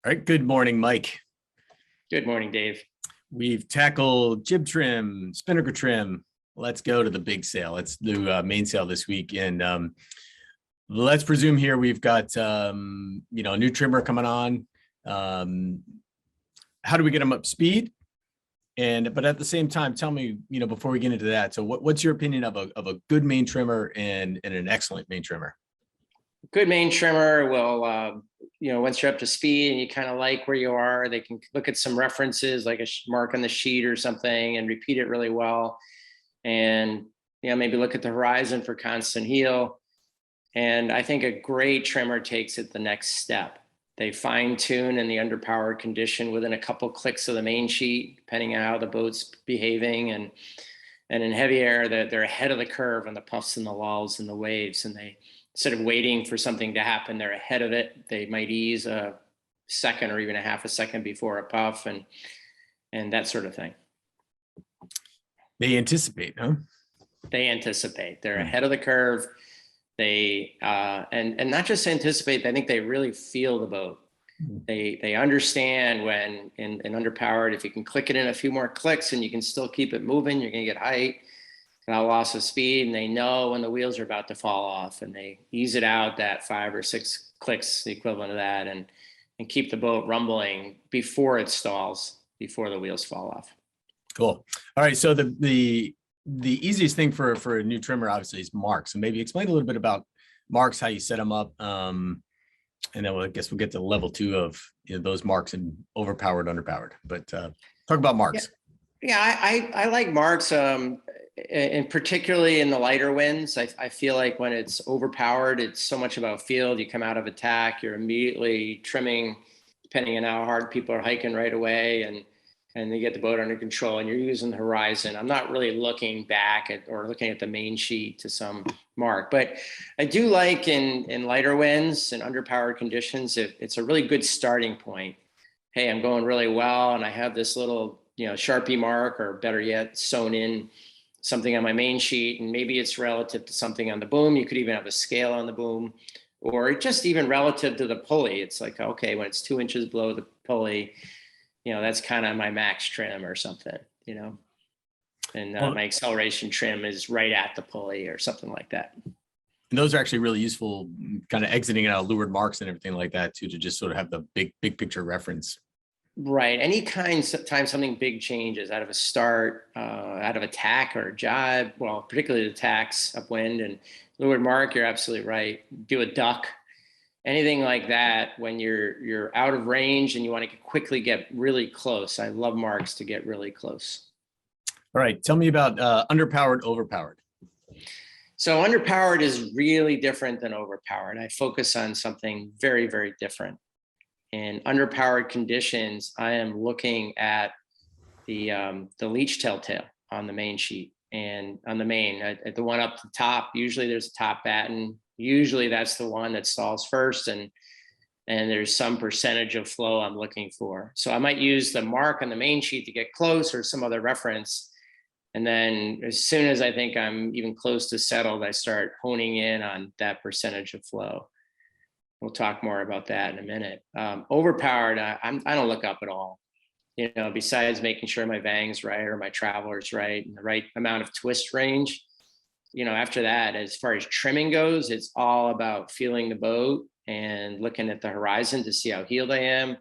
All right. Good morning, Mike. Good morning, Dave. We've tackled jib trim, spinnaker trim. Let's go to the big sail. Let's do mainsail this week. And let's presume here we've got, a new trimmer coming on. How do we get them up to speed? But at the same time, tell me, before we get into that, so what's your opinion of a good main trimmer and an excellent main trimmer? Good main trimmer will, once you're up to speed and you kind of like where you are, they can look at some references like a mark on the sheet or something and repeat it really well. And, maybe look at the horizon for constant heel. And I think a great trimmer takes it the next step. They fine tune in the underpowered condition within a couple clicks of the main sheet, depending on how the boat's behaving. And in heavy air, they're ahead of the curve on the puffs and the lulls and the waves. And they, instead of waiting for something to happen, they're ahead of it. They might ease a second or even a half a second before a puff and that sort of thing. They anticipate, huh? They anticipate. They're ahead of the curve. They and not just anticipate. I think they really feel the boat. They understand when in underpowered, if you can click it in a few more clicks and you can still keep it moving, you're going to get height, without loss of speed. And they know when the wheels are about to fall off, and they ease it out that 5 or 6 clicks, the equivalent of that, and keep the boat rumbling before it stalls, before the wheels fall off. Cool. All right. So the easiest thing for a new trimmer obviously is marks. So maybe explain a little bit about marks, how you set them up. And then I guess we'll get to level 2 of those marks and overpowered, underpowered. But talk about marks. Yeah, I like marks, and particularly in the lighter winds. I feel like when it's overpowered, it's so much about field. You come out of attack, you're immediately trimming, depending on how hard people are hiking right away, and they get the boat under control, and you're using the horizon. I'm not really looking back at or looking at the main sheet to some mark, but I do like in lighter winds and underpowered conditions, it's a really good starting point. Hey, I'm going really well, and I have this little, Sharpie mark, or better yet, sewn in something on my main sheet, and maybe it's relative to something on the boom. You could even have a scale on the boom, or just even relative to the pulley. It's like, okay, when it's 2 inches below the pulley, that's kind of my max trim or something, and my acceleration trim is right at the pulley or something like that. And those are actually really useful, kind of exiting out leeward marks and everything like that too, to just sort of have the big picture reference. Right. Any time something big changes out of a start, out of a tack or a jibe, well, particularly the tacks upwind and leeward mark, you're absolutely right. Do a duck. Anything like that, when you're out of range and you want to quickly get really close. I love marks to get really close. All right. Tell me about underpowered, overpowered. So underpowered is really different than overpowered. I focus on something very, very different. In underpowered conditions, I am looking at the leech telltale on the main sheet, and on the main, at the one up the top, usually there's a top batten. Usually that's the one that stalls first, and there's some percentage of flow I'm looking for. So I might use the mark on the main sheet to get close, or some other reference. And then as soon as I think I'm even close to settled, I start honing in on that percentage of flow. We'll talk more about that in a minute. Overpowered, I don't look up at all. Besides making sure my vang's right or my traveler's right and the right amount of twist range. After that, as far as trimming goes, it's all about feeling the boat and looking at the horizon to see how heeled I am,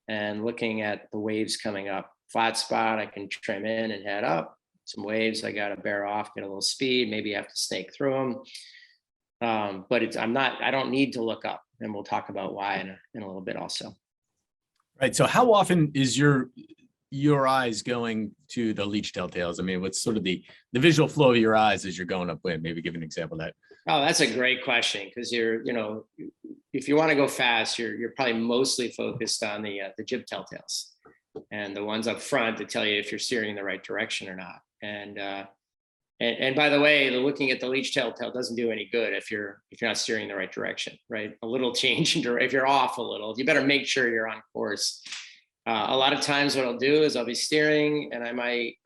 and looking at the waves coming up. Flat spot, I can trim in and head up. Some waves, I got to bear off, get a little speed, maybe have to snake through them. But I don't need to look up, and we'll talk about why in a little bit also. Right. So how often is your eyes going to the leech telltales? I mean, what's sort of the visual flow of your eyes as you're going upwind? Maybe give an example of that. Oh, that's a great question, because if you want to go fast, you're probably mostly focused on the jib telltales and the ones up front that tell you if you're steering in the right direction or not. And by the way, looking at the leech telltale doesn't do any good if you're not steering in the right direction, right? A little change in direction, if you're off a little, you better make sure you're on course. A lot of times what I'll do is I'll be steering, and I might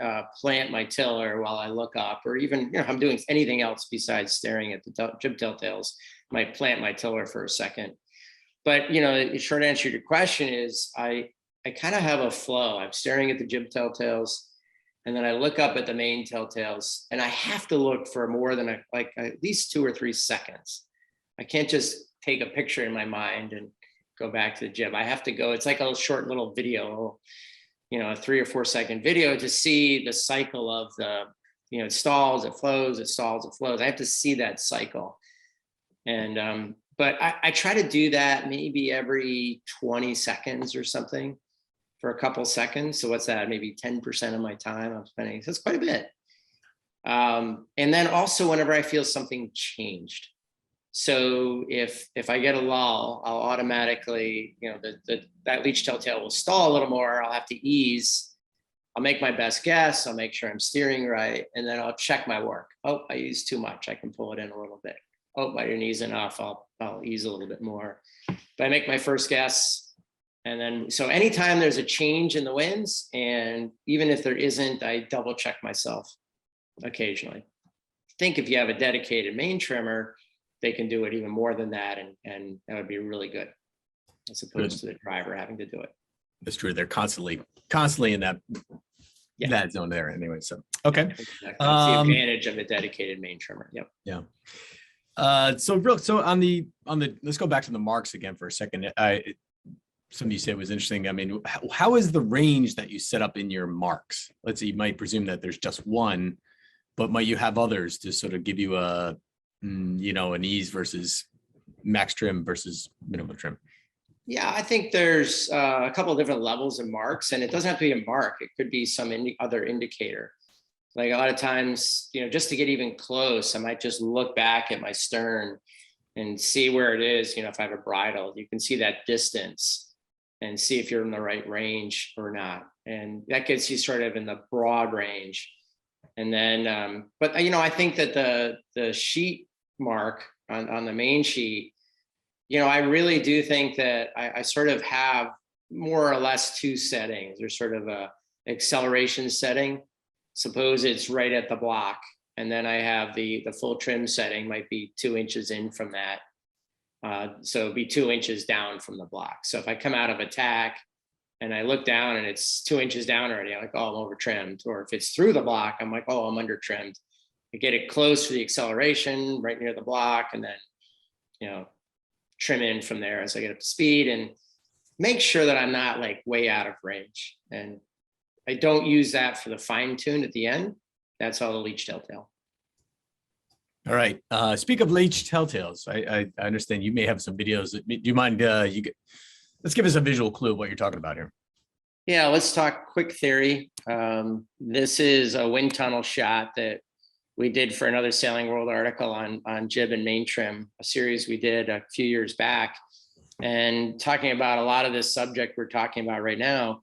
plant my tiller while I look up, or even if I'm doing anything else besides staring at the jib telltales, I might plant my tiller for a second. But, you know, the short answer to your question is I kind of have a flow. I'm staring at the jib telltales, and then I look up at the main telltales, and I have to look for more than like at least 2 or 3 seconds. I can't just take a picture in my mind and go back to the jib. I have to go. It's like a short little video, you know, a 3 or 4 second video to see the cycle of the, you know, it stalls, it flows, it stalls, it flows. I have to see that cycle. And but I try to do that maybe every 20 seconds or something for a couple seconds. So what's that? Maybe 10% of my time I'm spending. So it's quite a bit. And then also whenever I feel something changed. So if I get a lull, I'll automatically, you know, that leech telltale will stall a little more. I'll have to ease. I'll make my best guess. I'll make sure I'm steering right. And then I'll check my work. Oh, I used too much. I can pull it in a little bit. Oh, I didn't ease enough. I'll ease a little bit more. But I make my first guess. And then, so anytime there's a change in the winds, and even if there isn't, I double check myself occasionally. I think if you have a dedicated main trimmer, they can do it even more than that. And that would be really good, as opposed to the driver having to do it. That's true. They're constantly in that that zone there anyway. So, okay. Exactly. That's the advantage of a dedicated main trimmer. Yep. Yeah. So on the, let's go back to the marks again for a second. Something you said was interesting. I mean, how is the range that you set up in your marks? Let's say you might presume that there's just one, but might you have others to sort of give you a, you know, an ease versus max trim versus minimum trim? Yeah, I think there's a couple of different levels of marks, and it doesn't have to be a mark. It could be some other indicator. Like a lot of times, you know, just to get even close, I might just look back at my stern and see where it is. You know, if I have a bridle, you can see that distance and see if you're in the right range or not. And that gets you sort of in the broad range. And then, but you know, I think that the sheet mark on the main sheet, you know, I really do think that I sort of have more or less 2 settings. There's sort of a acceleration setting. Suppose it's right at the block, and then I have the full trim setting might be 2 inches in from that. So it'd be 2 inches down from the block. So if I come out of attack and I look down and it's 2 inches down already, I'm like, oh, I'm over trimmed. Or if it's through the block, I'm like, oh, I'm under trimmed. I get it close to the acceleration right near the block, and then, you know, trim in from there as I get up to speed and make sure that I'm not like way out of range. And I don't use that for the fine tune at the end. That's all the leech telltale. All right. Speak of leech telltales. I understand you may have some videos. Do you mind? Let's give us a visual clue of what you're talking about here. Yeah, let's talk quick theory. This is a wind tunnel shot that we did for another Sailing World article on jib and main trim, a series we did a few years back, and talking about a lot of this subject we're talking about right now.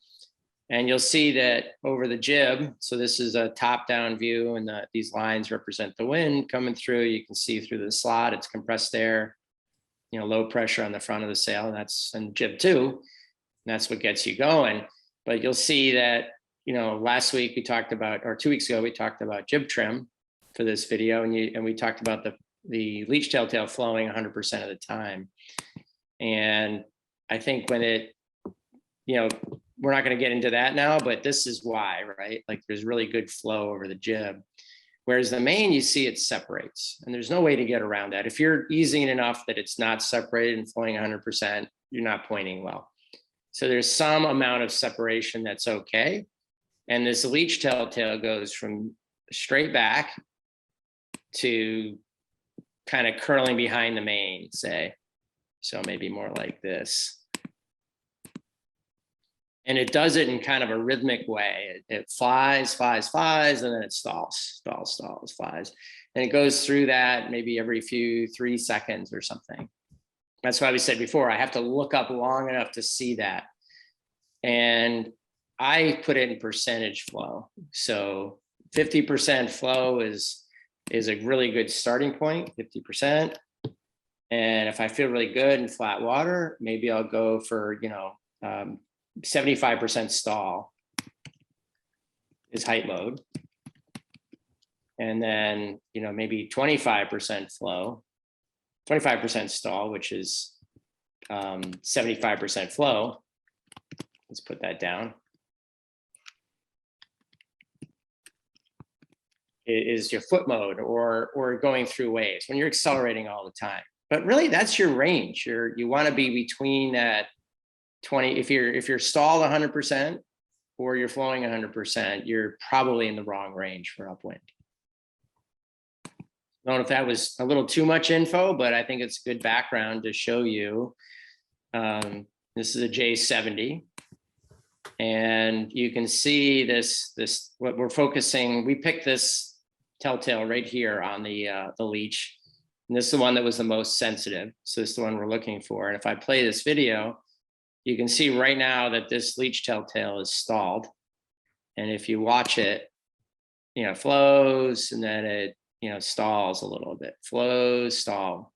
And you'll see that over the jib, so this is a top-down view, and these lines represent the wind coming through. You can see through the slot, it's compressed air, you know, low pressure on the front of the sail, and that's in jib 2, and that's what gets you going. But you'll see that, you know, last week we talked about, or 2 weeks ago, we talked about jib trim for this video, and we talked about the leech telltale flowing 100% of the time. And I think when it, you know, we're not going to get into that now, but this is why, right? Like there's really good flow over the jib. Whereas the main, you see it separates, and there's no way to get around that. If you're easing it enough that it's not separated and flowing 100%, you're not pointing well. So there's some amount of separation that's okay. And this leech telltale goes from straight back to kind of curling behind the main, say. So maybe more like this. And it does it in kind of a rhythmic way. It flies, flies, flies, and then it stalls, stalls, stalls, flies. And it goes through that maybe every 3 seconds or something. That's why we said before, I have to look up long enough to see that. And I put it in percentage flow. So 50% flow is a really good starting point, 50%. And if I feel really good in flat water, maybe I'll go for, 75% stall is height mode. And then, maybe 25% flow, 25% stall, which is 75% flow. Let's put that down. Is your foot mode or going through waves when you're accelerating all the time. But really, that's your range. You want to be between that 20. If you're stalled 100% or you're flowing 100%, you're probably in the wrong range for upwind. I don't know if that was a little too much info, but I think it's a good background to show you. This is a J70. And you can see this what we're focusing. We picked this telltale right here on the leech. And this is the one that was the most sensitive. So this is the one we're looking for. And if I play this video, you can see right now that this leech telltale is stalled. And if you watch it, flows and then it, stalls a little bit, flows, stall.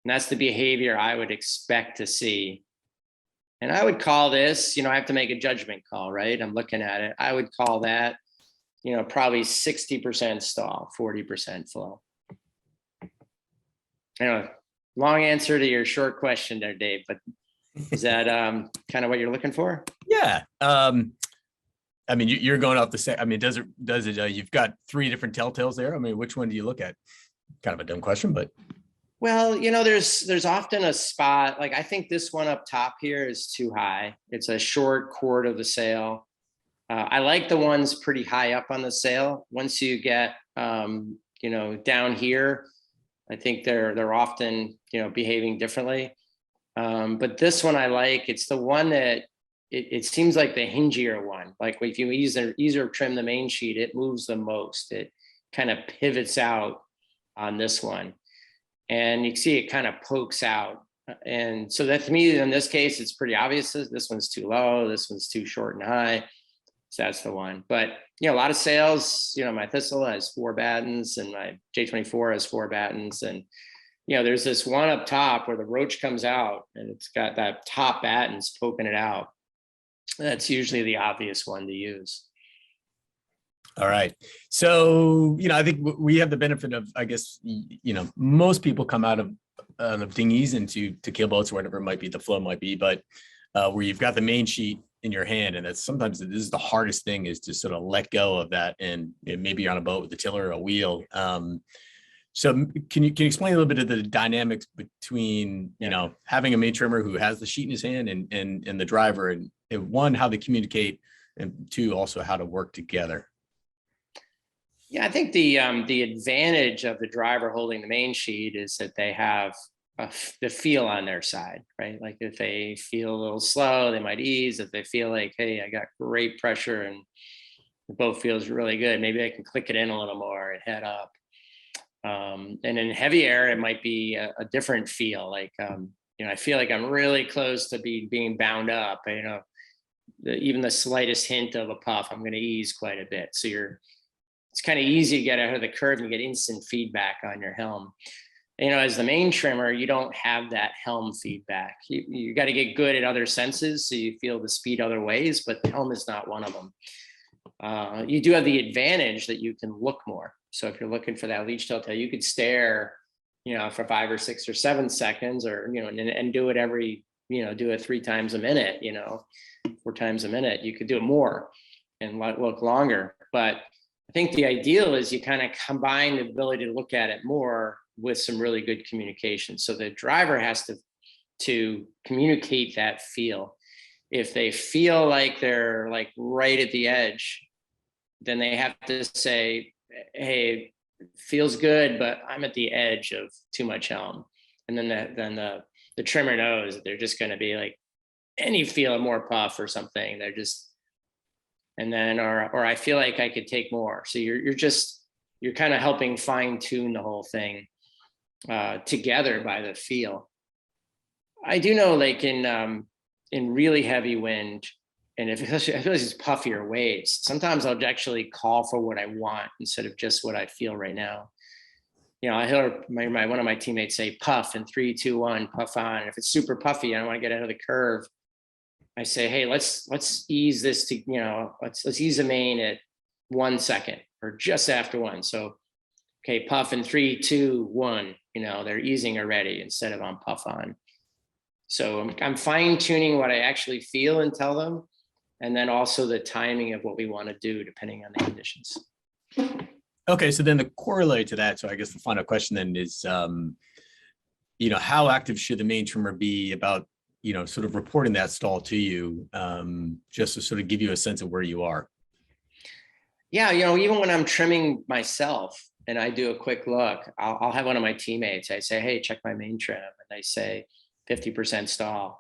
And that's the behavior I would expect to see. And I would call this, I have to make a judgment call, right? I'm looking at it. I would call that, probably 60% stall, 40% flow. Long answer to your short question there, Dave, but is that kind of what you're looking for? Yeah. I mean, you're going off the set. I mean, does it, you've got 3 different telltales there. I mean, which one do you look at? Kind of a dumb question, but. Well, there's often a spot, like I think this one up top here is too high. It's a short chord of the sail. I like the ones pretty high up on the sail. Once you get, down here, I think they're often, behaving differently. But this one I like. It's the one that it seems like the hingier one. Like if you easier trim the main sheet, it moves the most. It kind of pivots out on this one. And you can see it kind of pokes out. And so that to me, in this case, it's pretty obvious. This one's too low. This one's too short and high. So that's the one. But, a lot of sails, my Thistle has 4 battens and my J24 has 4 battens. And, there's this one up top where the roach comes out and it's got that top battens poking it out. That's usually the obvious one to use. All right. So, I think we have the benefit of, I guess, most people come out of dinghies into keelboats or whatever it might be, the flow might be, but where you've got the main sheet in your hand, and that's sometimes this is the hardest thing, is to sort of let go of that. And maybe you're on a boat with a tiller or a wheel. So can you explain a little bit of the dynamics between, having a main trimmer who has the sheet in his hand and the driver, and 1, how they communicate, and 2, also how to work together? Yeah, I think the advantage of the driver holding the main sheet is that they have the feel on their side, right? Like if they feel a little slow, they might ease. If they feel like, hey, I got great pressure and the boat feels really good, maybe I can click it in a little more and head up. And in heavy air, it might be a different feel. Like, I feel like I'm really close to being bound up. Even the slightest hint of a puff, I'm going to ease quite a bit. So it's kind of easy to get out of the curve and get instant feedback on your helm. As the main trimmer, you don't have that helm feedback. You got to get good at other senses so you feel the speed other ways, but the helm is not one of them. You do have the advantage that you can look more. So if you're looking for that leech telltale, you could stare, for 5 or 6 or 7 seconds, or and do it every, do it 3 times a minute, 4 times a minute. You could do it more and look longer. But I think the ideal is you kind of combine the ability to look at it more with some really good communication. So the driver has to communicate that feel. If they feel like they're like right at the edge, then they have to say, hey, it feels good, but I'm at the edge of too much helm. And then the trimmer knows that they're just going to be like, any feel more puff or something. They're just, and then, or I feel like I could take more. So you're kind of helping fine tune the whole thing together by the feel. I do know, like in really heavy wind, and if I feel like it's puffier waves, sometimes I'll actually call for what I want instead of just what I feel right now. I hear one of my teammates say puff in 3, 2, 1, puff on. And if it's super puffy, I don't want to get out of the curve, I say, hey, let's ease this to, let's ease the main at 1 second or just after 1. So, okay, puff in 3, 2, 1, they're easing already instead of on puff on. So I'm fine tuning what I actually feel and tell them, and then also the timing of what we want to do depending on the conditions. Okay, so then the corollary to that, so I guess the final question then is, how active should the main trimmer be about, sort of reporting that stall to you, just to sort of give you a sense of where you are? Yeah, even when I'm trimming myself and I do a quick look, I'll have one of my teammates. I say, hey, check my main trim. And they say 50% stall.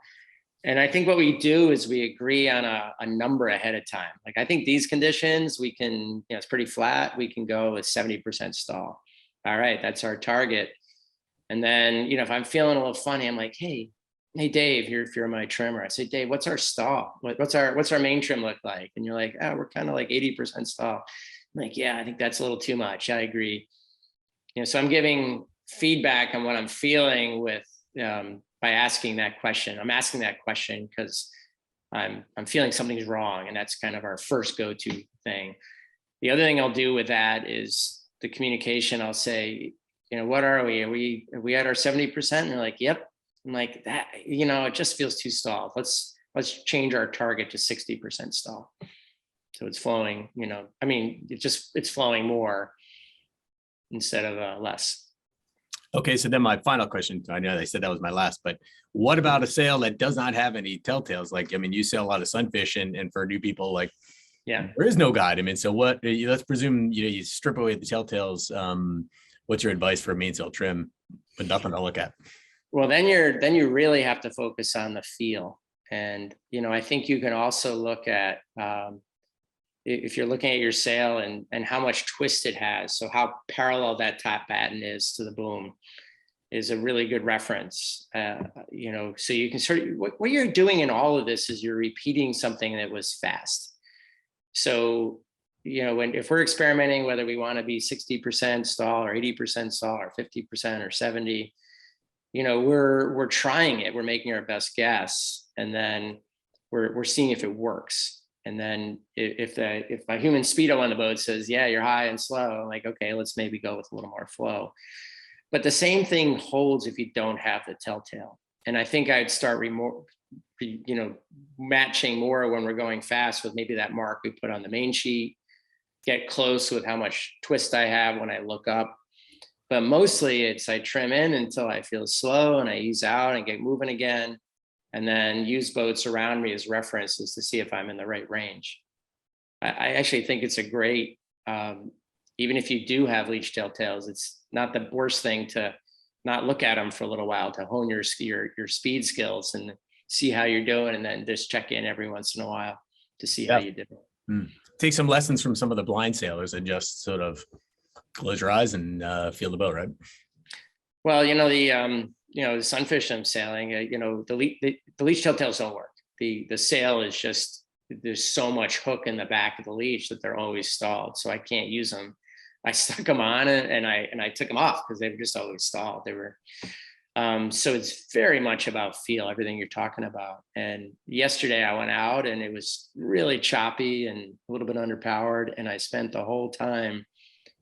And I think what we do is we agree on a number ahead of time. Like, I think these conditions, we can, it's pretty flat. We can go with 70% stall. All right, that's our target. And then, if I'm feeling a little funny, I'm like, hey, Dave, if you're my trimmer, I say, Dave, what's our stall? What's our main trim look like? And you're like, oh, we're kind of like 80% stall. I'm like, yeah, I think that's a little too much. I agree. So I'm giving feedback on what I'm feeling with, by asking that question. I'm asking that question because I'm feeling something's wrong, and that's kind of our first go-to thing. The other thing I'll do with that is the communication. I'll say, what are we? Are we at our 70%? And they're like, yep. I'm like, that, it just feels too stalled. Let's change our target to 60% stall. So it's flowing, it's flowing more instead of less. Okay, so then my final question, I know they said that was my last, but what about a sail that does not have any telltales? Like, you sail a lot of sunfish, and for new people, like, yeah, there is no guide. So what, let's presume, you strip away the telltales. What's your advice for a mainsail trim with nothing to look at? Well, then you really have to focus on the feel. And, I think you can also look at, if you're looking at your sail and how much twist it has, so how parallel that top batten is to the boom is a really good reference. So you can sort of, what you're doing in all of this is you're repeating something that was fast. So, if we're experimenting, whether we want to be 60% stall or 80% stall or 50% or 70, we're trying it, we're making our best guess, and then we're seeing if it works. And then if my human speedo on the boat says, yeah, you're high and slow, I'm like, okay, let's maybe go with a little more flow. But the same thing holds if you don't have the telltale. And I think I'd start matching more when we're going fast with maybe that mark we put on the main sheet, get close with how much twist I have when I look up. But mostly I trim in until I feel slow, and I ease out and get moving again, and then use boats around me as references to see if I'm in the right range. I actually think it's a great, even if you do have leech telltales, it's not the worst thing to not look at them for a little while, to hone your speed skills and see how you're doing, and then just check in every once in a while to see how you did. Take some lessons from some of the blind sailors and just sort of close your eyes and feel the boat, right? Well, the sunfish I'm sailing, the leech telltales don't work. The sail is just, there's so much hook in the back of the leech that they're always stalled. So I can't use them. I stuck them on and I took them off because they were just always stalled. They were, so it's very much about feel, everything you're talking about. And yesterday I went out and it was really choppy and a little bit underpowered. And I spent the whole time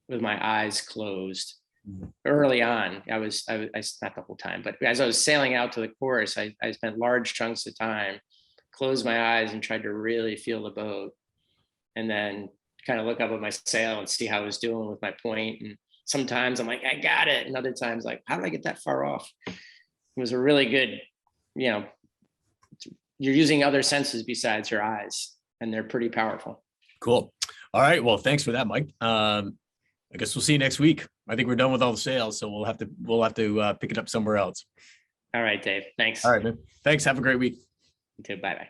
with my eyes closed. Early on, I not the whole time, but as I was sailing out to the course, I spent large chunks of time, closed my eyes and tried to really feel the boat, and then kind of look up at my sail and see how I was doing with my point. And sometimes I'm like, I got it. And other times, like, how did I get that far off? It was a really good, you're using other senses besides your eyes, and they're pretty powerful. Cool. All right. Well, thanks for that, Mike. I guess we'll see you next week. I think we're done with all the sales, so we'll have to pick it up somewhere else. All right, Dave. Thanks. All right, man. Thanks. Have a great week. You too. Bye-bye.